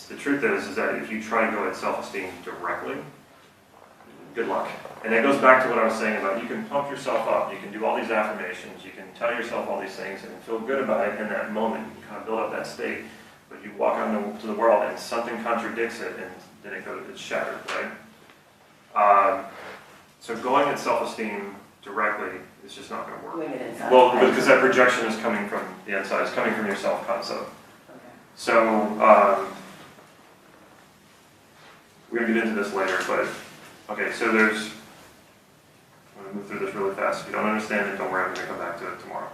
The truth is that if you try to go at self-esteem directly, good luck. And it goes back to what I was saying about you can pump yourself up, you can do all these affirmations, you can tell yourself all these things and feel good about it in that moment. You kind of build up that state, but you walk out into the world and something contradicts it, and then it's shattered, right? So going at self-esteem directly is just not going to work. Doing it inside. Well, because that projection is coming from the inside, it's coming from your self-concept. Okay. So, we're going to get into this later, but, okay, so there's, I'm going to move through this really fast. If you don't understand it, don't worry, I'm going to come back to it tomorrow.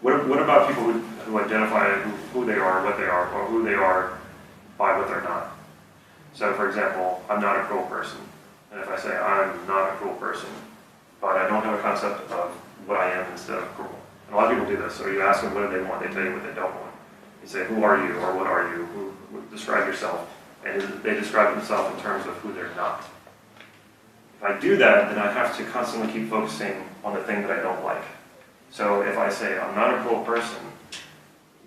What about people who identify who they are, what they are, or who they are by what they're not? So, for example, I'm not a cruel person. And if I say I'm not a cruel person, but I don't have a concept of what I am instead of cruel. And a lot of people do this. So you ask them what do they want, they tell you what they don't want. You say, who are you, or what are you? Who describe yourself. And they describe themselves in terms of who they're not. If I do that, then I have to constantly keep focusing on the thing that I don't like. So if I say I'm not a cruel person,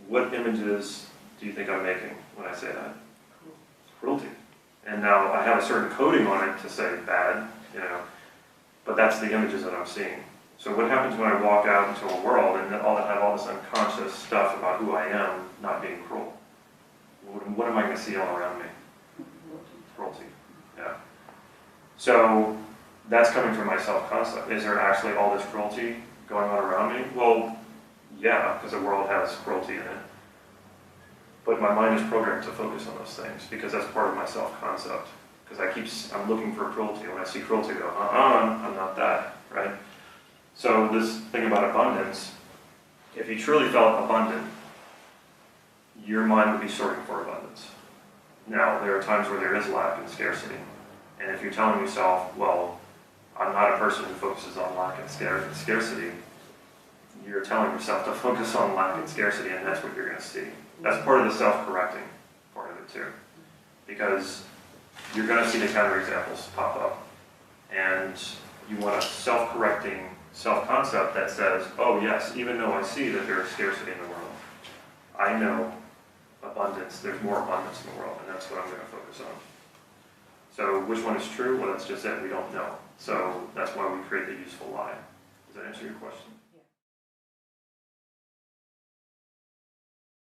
what images do you think I'm making when I say that? Cruelty. And now I have a certain coding on it to say bad, but that's the images that I'm seeing. So what happens when I walk out into a world and I have all this unconscious stuff about who I am not being cruel? What am I going to see all around me? Cruelty. Yeah. So that's coming from my self-concept. Is there actually all this cruelty going on around me? Well, yeah, because the world has cruelty in it. But my mind is programmed to focus on those things because that's part of my self-concept. Because I'm looking for cruelty. When I see cruelty, I go, I'm not that, right? So this thing about abundance, if you truly felt abundant, your mind would be sorting for abundance. Now, there are times where there is lack and scarcity. And if you're telling yourself, well, I'm not a person who focuses on lack and scarcity, you're telling yourself to focus on lack and scarcity, and that's what you're going to see. That's part of the self-correcting part of it too. Because you're going to see the counterexamples pop up. And you want a self-correcting self-concept that says, oh yes, even though I see that there is scarcity in the world, I know abundance, there's more abundance in the world, and that's what I'm going to focus on. So which one is true? Well, that's just it, we don't know. So that's why we create the useful lie. Does that answer your question?